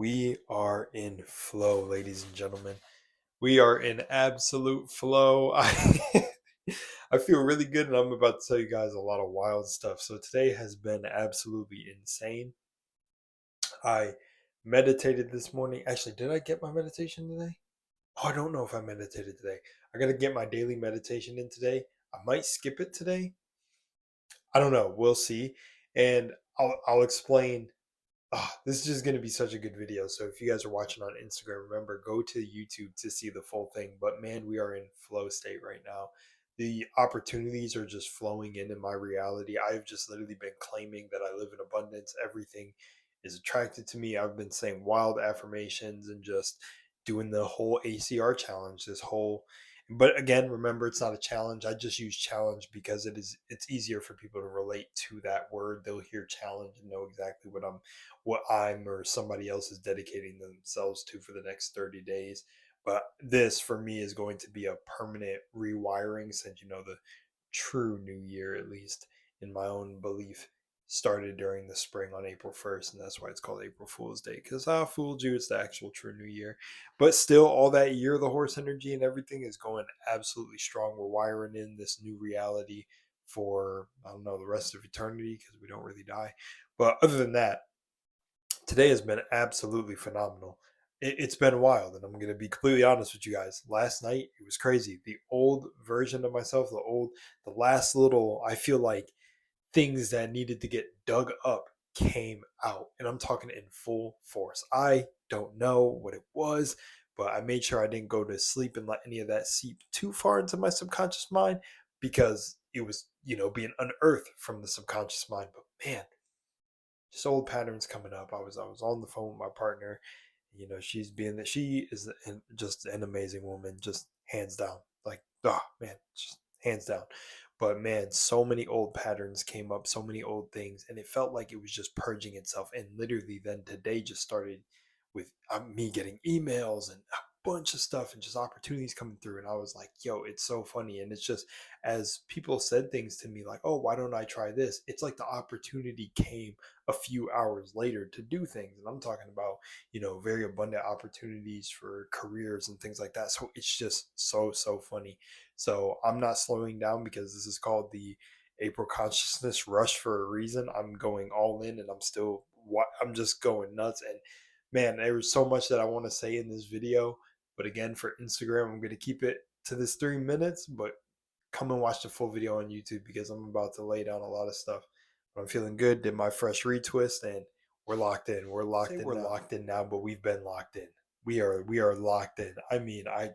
We are in flow, ladies and gentlemen. We are in absolute flow. I feel really good, and I'm about to tell you guys a lot of wild stuff. So today has been absolutely insane. I meditated this morning. Actually, did I get my meditation today? Oh, I don't know if I meditated today. I got to get my daily meditation in today. I might skip it today. I don't know. We'll see. And I'll explain. This is just going to be such a good video. So if you guys are watching on Instagram, remember, go to YouTube to see the full thing. But man, we are in flow state right now. The opportunities are just flowing in my reality. I've just literally been claiming that I live in abundance. Everything is attracted to me. I've been saying wild affirmations and just doing the whole ACR challenge. But again, remember, it's not a challenge. I just use challenge because it's easier for people to relate to that word. They'll hear challenge and know exactly what I'm or somebody else is dedicating themselves to for the next 30 days. But this for me is going to be a permanent rewiring, since the true new year, at least in my own belief, started during the spring on April 1st. And that's why it's called April Fool's Day, because I fooled you. It's the actual true new year. But still, all that year, the horse energy and everything is going absolutely strong. We're wiring in this new reality for, I don't know, the rest of eternity, because we don't really die. But other than that, today has been absolutely phenomenal. It's been wild, and I'm going to be completely honest with you guys. Last night, it was crazy. The old version of myself, the last little, I feel like, things that needed to get dug up came out. And I'm talking in full force. I don't know what it was, but I made sure I didn't go to sleep and let any of that seep too far into my subconscious mind, because it was, being unearthed from the subconscious mind. But man, just old patterns coming up. I was on the phone with my partner. She is just an amazing woman, just hands down. Like, man, just hands down. But man, so many old patterns came up, so many old things, and it felt like it was just purging itself. And literally, then today just started with me getting emails and a bunch of stuff and just opportunities coming through. And I was like, yo, it's so funny. And it's just, as people said things to me like, oh, why don't I try this? It's like the opportunity came a few hours later to do things. And I'm talking about, very abundant opportunities for careers and things like that. So it's just so funny. So I'm not slowing down, because this is called the April consciousness rush for a reason. I'm going all in, and I'm just going nuts. And man, there was so much that I want to say in this video. But again, for Instagram, I'm going to keep it to this 3 minutes. But come and watch the full video on YouTube, because I'm about to lay down a lot of stuff. But I'm feeling good. Did my fresh retwist, and we're locked in. We're locked in now, but we've been locked in. We are locked in. I mean, I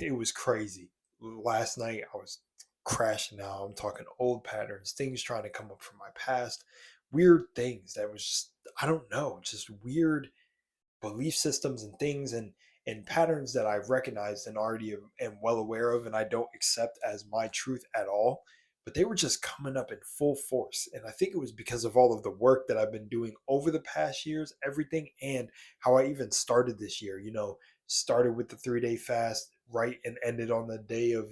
it was crazy. Last night I was crashing out. I'm talking old patterns, things trying to come up from my past, weird things that was just, I don't know, just weird belief systems and things and patterns that I've recognized and already am well aware of, and I don't accept as my truth at all. But they were just coming up in full force. And I think it was because of all of the work that I've been doing over the past years, everything, and how I even started this year. Started with the 3 day fast, right, and ended on the day of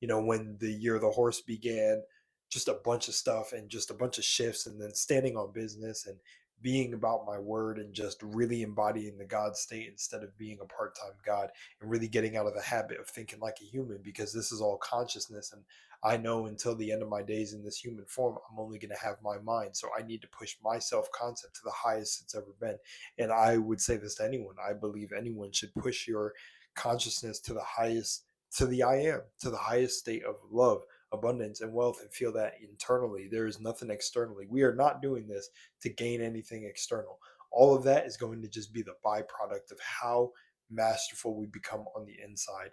when the year of the horse began. Just a bunch of stuff and just a bunch of shifts, and then standing on business and being about my word, and just really embodying the God state instead of being a part time God, and really getting out of the habit of thinking like a human, because this is all consciousness. And I know until the end of my days in this human form, I'm only going to have my mind. So I need to push my self concept to the highest it's ever been. And I would say this to anyone. I believe anyone should push your consciousness to the highest, to the I am, to the highest state of love, abundance, and wealth, and feel that internally. There is nothing externally. We are not doing this to gain anything external. All of that is going to just be the byproduct of how masterful we become on the inside.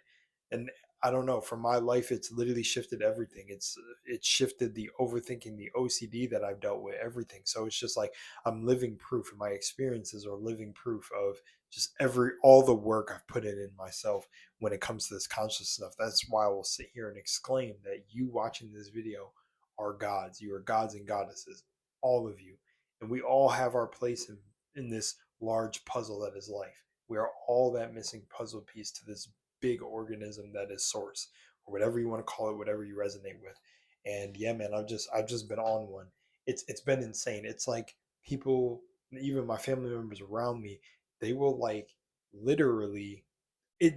And I don't know, for my life, it's literally shifted everything. It's shifted the overthinking, the OCD that I've dealt with, everything. So it's just like I'm living proof, and my experiences are living proof of just all the work I've put in myself when it comes to this conscious stuff. That's why I will sit here and exclaim that you watching this video are gods. You are gods and goddesses, all of you. And we all have our place in this large puzzle that is life. We are all that missing puzzle piece to this big organism that is source, or whatever you want to call it, whatever you resonate with. And yeah, man, I've just been on one. It's been insane. It's like people, even my family members around me, they will like literally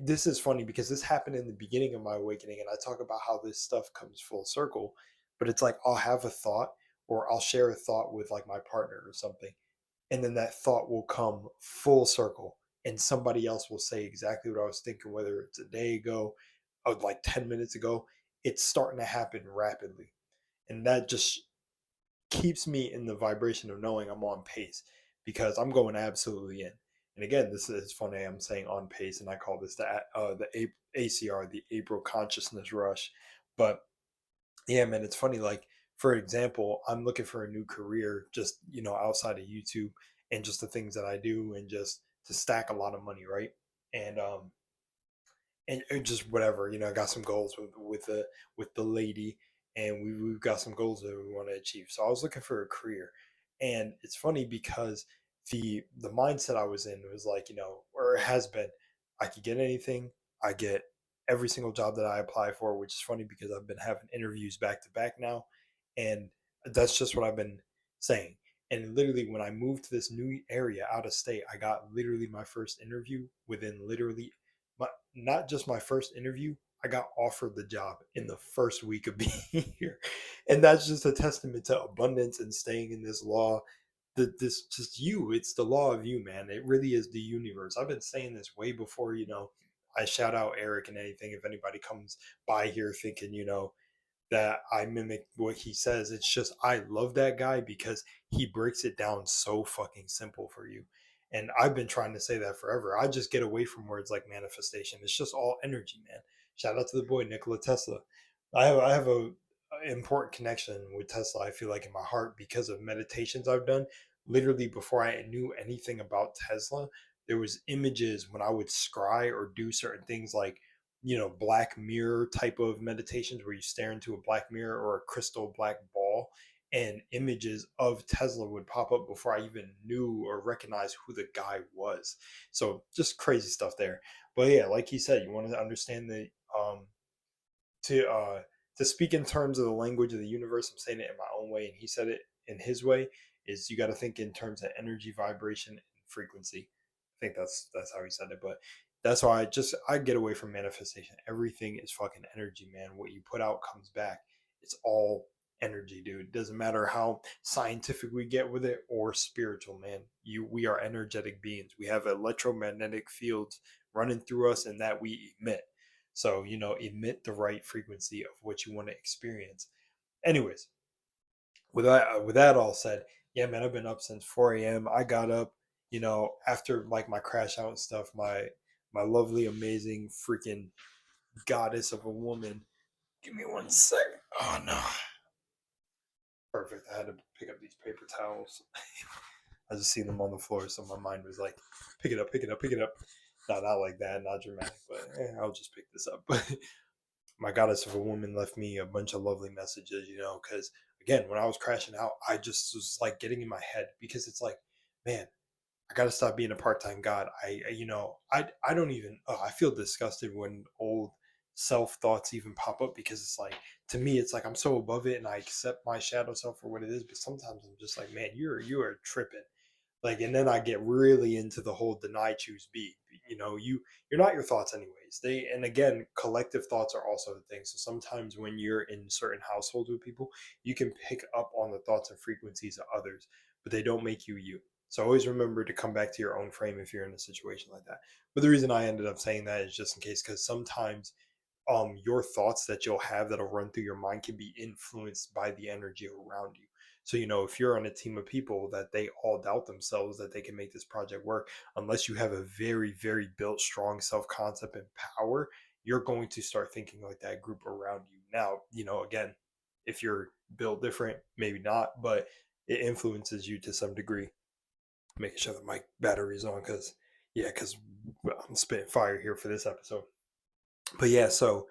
this is funny because this happened in the beginning of my awakening, and I talk about how this stuff comes full circle. But it's like I'll have a thought, or I'll share a thought with like my partner or something, and then that thought will come full circle, and somebody else will say exactly what I was thinking, whether it's a day ago or like 10 minutes ago. It's starting to happen rapidly, and that just keeps me in the vibration of knowing I'm on pace because I'm going absolutely in. And again, this is funny. I'm saying on pace, and I call this the ACR, the April Consciousness Rush. But yeah, man, it's funny. Like for example, I'm looking for a new career, just outside of YouTube and just the things that I do, and just to stack a lot of money, right? And and just whatever, I got some goals with the lady, and we've got some goals that we want to achieve. So I was looking for a career, and it's funny because the mindset I was in was like, or it has been, I could get anything. I get every single job that I apply for, which is funny because I've been having interviews back to back now, and that's just what I've been saying. And literally, when I moved to this new area out of state, I got literally my first interview within literally my, not just my first interview, I got offered the job in the first week of being here. And that's just a testament to abundance and staying in this law. This just it's the law of you, man. It really is the universe. I've been saying this way before, I shout out Eric and anything. If anybody comes by here thinking, that I mimic what he says. It's just I love that guy because he breaks it down so fucking simple for you. And I've been trying to say that forever. I just get away from words like manifestation. It's just all energy, man. Shout out to the boy Nikola Tesla. I have a important connection with Tesla. I feel like in my heart because of meditations I've done. Literally before I knew anything about Tesla, there was images when I would scry or do certain things like black mirror type of meditations where you stare into a black mirror or a crystal black ball, and images of Tesla would pop up before I even knew or recognized who the guy was. So just crazy stuff there. But yeah, like he said, you want to understand the to uh to speak in terms of the language of the universe. I'm saying it in my own way, and he said it in his way. Is you got to think in terms of energy, vibration, and frequency. I think that's how he said it, but that's why I get away from manifestation. Everything is fucking energy, man. What you put out comes back. It's all energy, dude. It doesn't matter how scientific we get with it or spiritual, man. We are energetic beings. We have electromagnetic fields running through us, and that we emit. So, emit the right frequency of what you want to experience. Anyways, with that all said, yeah, man, I've been up since 4 a.m. I got up, after like my crash out and stuff. My lovely, amazing, freaking goddess of a woman. Give me one second. Oh no, perfect. I had to pick up these paper towels. I just seen them on the floor, so my mind was like, pick it up, pick it up, pick it up. No, not like that, not dramatic, but I'll just pick this up. But my goddess of a woman left me a bunch of lovely messages, because again, when I was crashing out, I just was like getting in my head because it's like, man, I got to stop being a part-time god. I don't even, oh, I feel disgusted when old self thoughts even pop up because it's like, to me, it's like I'm so above it and I accept my shadow self for what it is. But sometimes I'm just like, man, you are tripping. Like, and then I get really into the whole deny, choose, be. You're not your thoughts anyways. And again, collective thoughts are also the thing. So sometimes when you're in certain households with people, you can pick up on the thoughts and frequencies of others, but they don't make you you. So always remember to come back to your own frame if you're in a situation like that. But the reason I ended up saying that is just in case, because sometimes your thoughts that you'll have that'll run through your mind can be influenced by the energy around you. So, if you're on a team of people that they all doubt themselves that they can make this project work, unless you have a very, very built strong self concept and power, you're going to start thinking like that group around you. Now, again, if you're built different, maybe not, but it influences you to some degree. Making sure that my battery's on because I'm spitting fire here for this episode. But yeah, so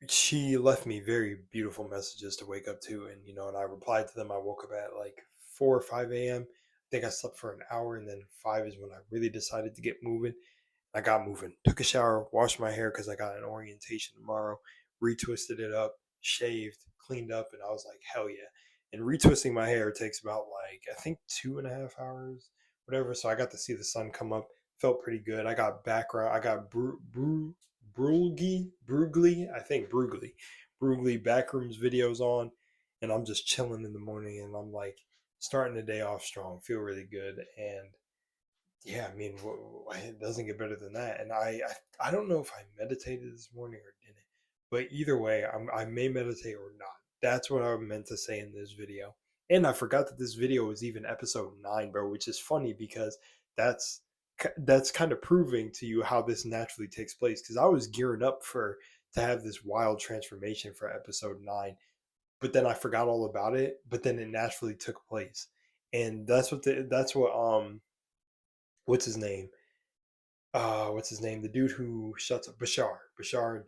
she left me very beautiful messages to wake up to, and I replied to them. I woke up at like 4 or 5 a.m. I think I slept for an hour, and then 5 is when I really decided to get moving. I got moving, took a shower, washed my hair because I got an orientation tomorrow, retwisted it up, shaved, cleaned up, and I was like, hell yeah. And retwisting my hair takes about like, I think 2.5 hours, whatever. So I got to see the sun come up. Felt pretty good. I got background. I got Brugly, I think Brugly backrooms videos on, and I'm just chilling in the morning, and I'm like starting the day off strong. Feel really good, and yeah, I mean, it doesn't get better than that. And I don't know if I meditated this morning or didn't, but either way, I may meditate or not. That's what I meant to say in this video. And I forgot that this video was even episode 9, bro, which is funny because that's that's kind of proving to you how this naturally takes place. Because I was gearing up for to have this wild transformation for episode 9, but then I forgot all about it. But then it naturally took place, and that's what what's his name? What's his name? The dude who shuts up Bashar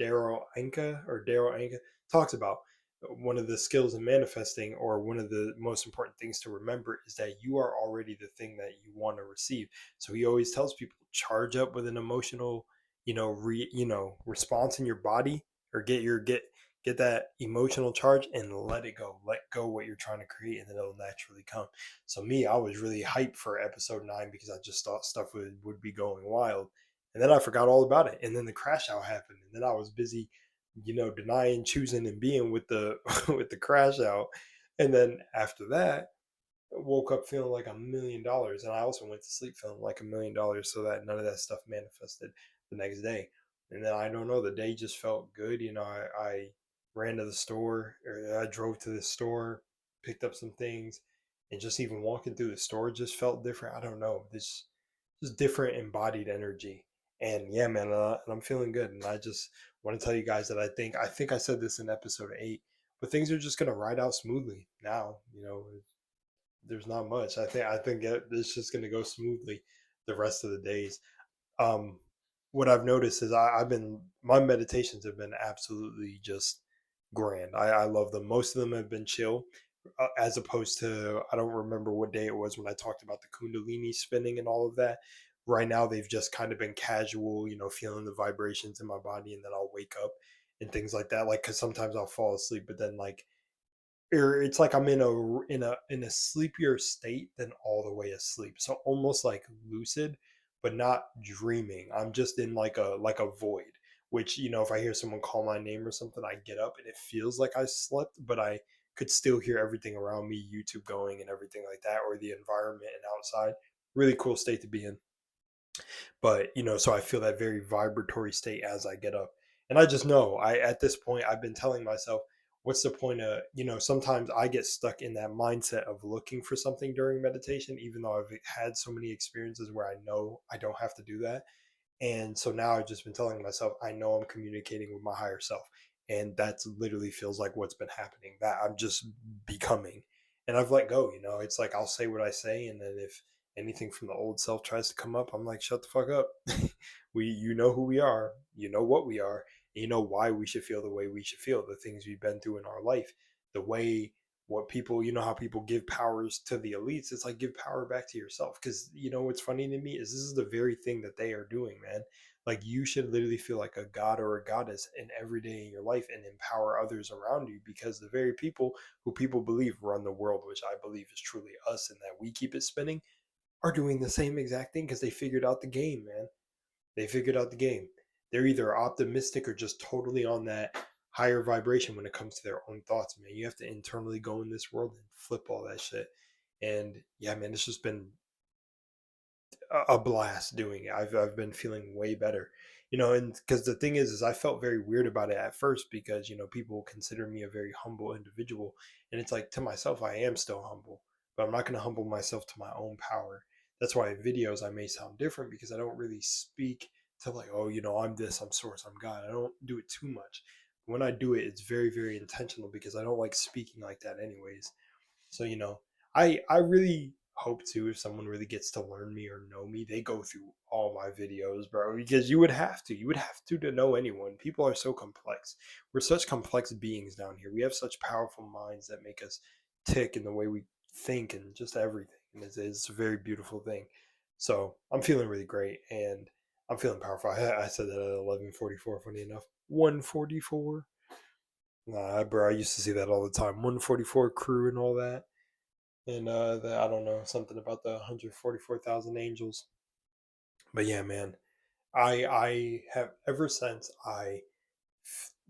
Daryl Anka talks about one of the skills in manifesting, or one of the most important things to remember, is that you are already the thing that you want to receive. So he always tells people, charge up with an emotional, response in your body, or get that emotional charge and let it go. Let go what you're trying to create, and then it'll naturally come. So me, I was really hyped for episode 9 because I just thought stuff would be going wild. And then I forgot all about it. And then the crash out happened. And then I was busy, denying, choosing, and being with the with the crash out. And then after that, woke up feeling like $1 million, and I also went to sleep feeling like $1 million, so that none of that stuff manifested the next day. And then I don't know, the day just felt good. I ran to the store, or I drove to the store, picked up some things, and just even walking through the store just felt different. I don't know, this just different embodied energy. And yeah, man, and I'm feeling good. And I just want to tell you guys that I think I said this in episode 8, but things are just gonna ride out smoothly now. There's not much. I think it's just going to go smoothly the rest of the days. Um, what I've noticed is I've been my meditations have been absolutely just grand. I love them. Most of them have been chill, as opposed to, I don't remember what day it was when I talked about the Kundalini spinning and all of that. Right now, they've just kind of been casual, feeling the vibrations in my body, and then I'll wake up and things like that. Like, because sometimes I'll fall asleep, but then like, or it's like I'm in a sleepier state than all the way asleep. So almost like lucid, but not dreaming. I'm just in like a void. Which, if I hear someone call my name or something, I get up and it feels like I slept, but I could still hear everything around me, YouTube going and everything like that, or the environment and outside. Really cool state to be in. But so I feel that very vibratory state as I get up, and I just know, I at this point I've been telling myself, what's the point of, sometimes I get stuck in that mindset of looking for something during meditation, even though I've had so many experiences where I know I don't have to do that. And so now I've just been telling myself, I know I'm communicating with my higher self. And that's literally feels like what's been happening, that I'm just becoming. And I've let go, it's like I'll say what I say. And then if anything from the old self tries to come up, I'm like, shut the fuck up. You know who we are, you know what we are, and you know why we should feel the way we should feel, the things we've been through in our life, the way what people, how people give powers to the elites. It's like, give power back to yourself. Because what's funny to me is this is the very thing that they are doing, man. Like, you should literally feel like a god or a goddess in every day in your life, and empower others around you, because the very people who people believe run the world, which I believe is truly us, and that we keep it spinning, are doing the same exact thing, because they figured out the game, man. They figured out the game. They're either optimistic or just totally on that higher vibration when it comes to their own thoughts, man. You have to internally go in this world and flip all that shit. And yeah, man, it's just been a blast doing it. I've been feeling way better, and because the thing is I felt very weird about it at first, because people consider me a very humble individual, and it's like, to myself I am still humble, but I'm not going to humble myself to my own power. That's why in videos I may sound different, because I don't really speak to like, oh, I'm this, I'm source, I'm God. I don't do it too much. When I do it, it's very, very intentional, because I don't like speaking like that anyways. So, I really hope to, if someone really gets to learn me or know me, they go through all my videos, bro, because you would have to know anyone. People are so complex. We're such complex beings down here. We have such powerful minds that make us tick in the way we think, and just everything. And it's a very beautiful thing. So I'm feeling really great, and I'm feeling powerful. I said that at 11:44. Funny enough, 1:44. Nah, bro, I used to see that all the time. 1:44 crew and all that. and I don't know, something about the 144,000 angels. But yeah, man, I have ever since I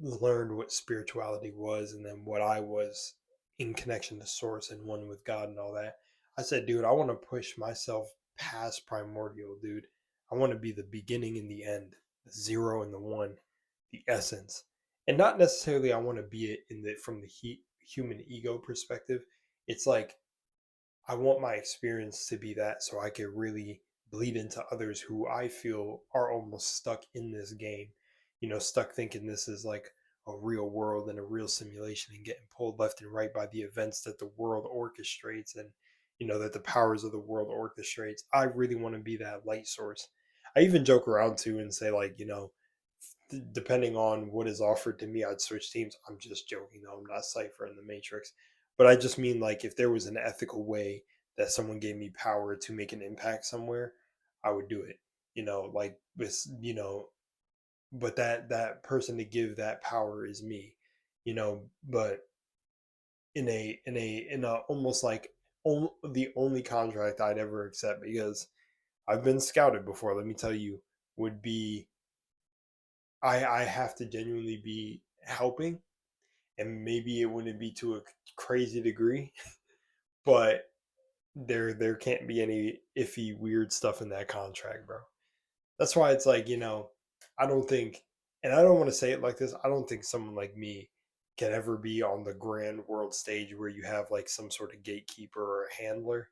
learned what spirituality was and then what I was in connection to source and one with God and all that. I said, dude, I want to push myself past primordial, dude. I want to be the beginning and the end, the zero and the one, the essence. And not necessarily I want to be it in the from the human ego perspective. It's like I want my experience to be that so I can really bleed into others who I feel are almost stuck in this game, stuck thinking this is like a real world and a real simulation and getting pulled left and right by the events that the world orchestrates and, that the powers of the world orchestrates. I really want to be that light source. I even joke around too and say, like, depending on what is offered to me, I'd switch teams. I'm just joking though. I'm not Cypher in the Matrix. But I just mean like if there was an ethical way that someone gave me power to make an impact somewhere, I would do it. Like with but that person to give that power is me. But in a almost like the only contract I'd ever accept, because I've been scouted before, let me tell you, would be I have to genuinely be helping, and maybe it wouldn't be to a crazy degree, but there can't be any iffy weird stuff in that contract, bro. That's why it's like, I don't think, and I don't want to say it like this, I don't think someone like me can ever be on the grand world stage where you have like some sort of gatekeeper or a handler.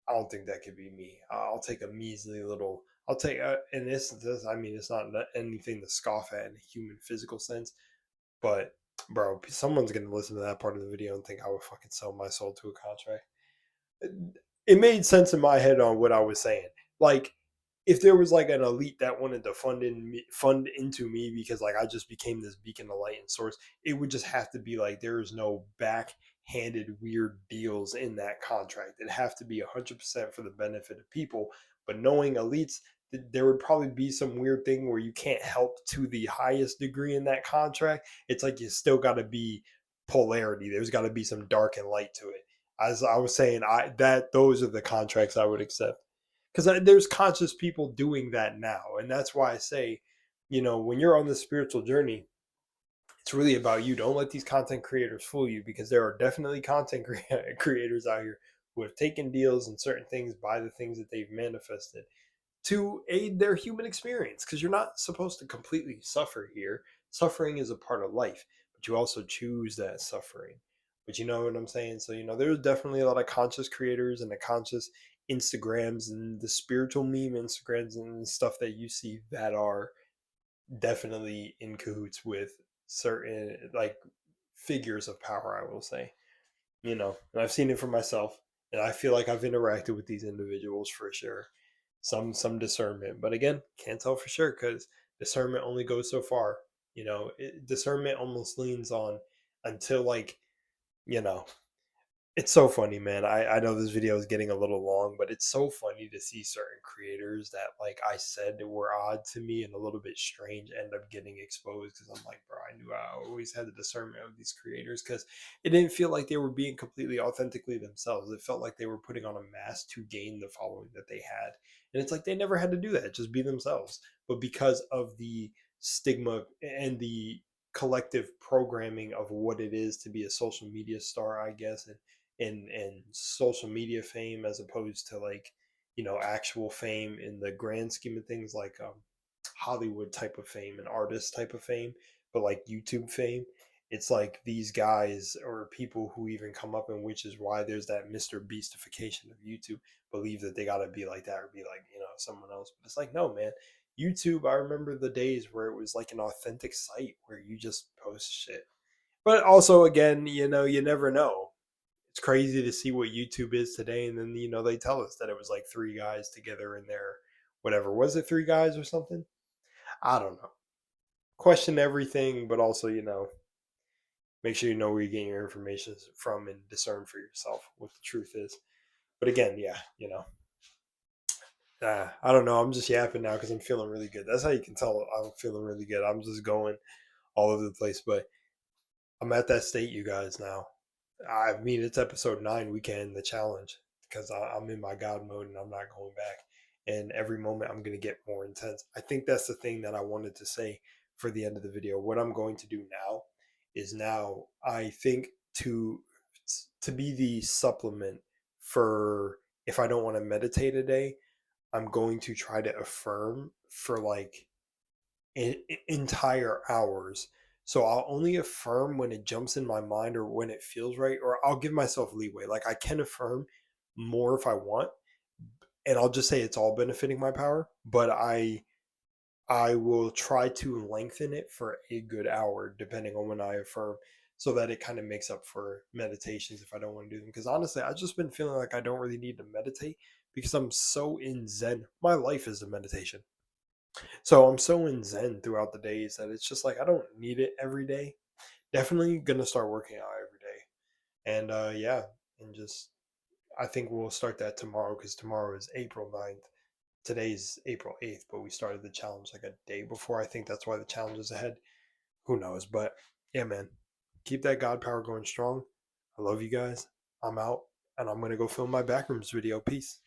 I don't think that could be me. I'll take a measly little. I'll take, and this. I mean, it's not anything to scoff at in a human physical sense, but bro, someone's gonna listen to that part of the video and think I would fucking sell my soul to a contract. It made sense in my head on what I was saying. Like, if there was like an elite that wanted to fund into me because like I just became this beacon of light and source, it would just have to be like there is no backhanded weird deals in that contract. It'd have to be 100% for the benefit of people. But knowing elites, there would probably be some weird thing where you can't help to the highest degree in that contract. It's like you still got to be polarity. There's got to be some dark and light to it. As I was saying, those are the contracts I would accept, because there's conscious people doing that now, and that's why I say, when you're on the spiritual journey, it's really about you. Don't let these content creators fool you, because there are definitely content creators out here who have taken deals and certain things by the things that they've manifested to aid their human experience, because you're not supposed to completely suffer here. Suffering is a part of life, but you also choose that suffering. But you know what I'm saying? So, there's definitely a lot of conscious creators and the conscious Instagrams and the spiritual meme Instagrams and stuff that you see that are definitely in cahoots with certain like figures of power, I will say. And I've seen it for myself, and I feel like I've interacted with these individuals for sure. Some discernment, but again, can't tell for sure because discernment only goes so far. Discernment almost leans on until like you know it's so funny, man. I know this video is getting a little long, but it's so funny to see certain creators that, like I said, were odd to me and a little bit strange end up getting exposed, because I'm like, bro, I knew I always had the discernment of these creators, because it didn't feel like they were being completely authentically themselves. It felt like they were putting on a mask to gain the following that they had. And it's like they never had to do that, just be themselves. But because of the stigma and the collective programming of what it is to be a social media star, I guess, and social media fame as opposed to like actual fame in the grand scheme of things, like Hollywood type of fame and artist type of fame, but like YouTube fame. It's like these guys or people who even come up, and which is why there's that Mr. Beastification of YouTube, believe that they gotta be like that or be like someone else. But it's like, no, man. YouTube, I remember the days where it was like an authentic site where you just post shit. But also, again, you never know. It's crazy to see what YouTube is today, and then they tell us that it was like three guys together in their whatever, was it three guys or something? I don't know. Question everything, but also make sure you know where you're getting your information from and discern for yourself what the truth is. But again, yeah, I don't know. I'm just yapping now because I'm feeling really good. That's how you can tell I'm feeling really good. I'm just going all over the place, but I'm at that state, you guys, now. I mean, it's episode 9. We can end the challenge because I'm in my God mode and I'm not going back. And every moment I'm going to get more intense. I think that's the thing that I wanted to say for the end of the video. What I'm going to do now is now I think to be the supplement for if I don't want to meditate a day, I'm going to try to affirm for like entire hours. So I'll only affirm when it jumps in my mind or when it feels right, or I'll give myself leeway. Like I can affirm more if I want, and I'll just say it's all benefiting my power, but I will try to lengthen it for a good hour depending on when I affirm so that it kind of makes up for meditations if I don't want to do them. Because honestly, I've just been feeling like I don't really need to meditate because I'm so in Zen. My life is a meditation. So I'm so in Zen throughout the days that it's just like I don't need it every day. Definitely gonna start working out every day. And yeah, and just I think we'll start that tomorrow because tomorrow is April 9th. Today's April 8th, but we started the challenge like a day before. I think that's why the challenge is ahead. Who knows? But yeah, man, keep that God power going strong. I love you guys. I'm out and I'm gonna go film my backrooms video. Peace.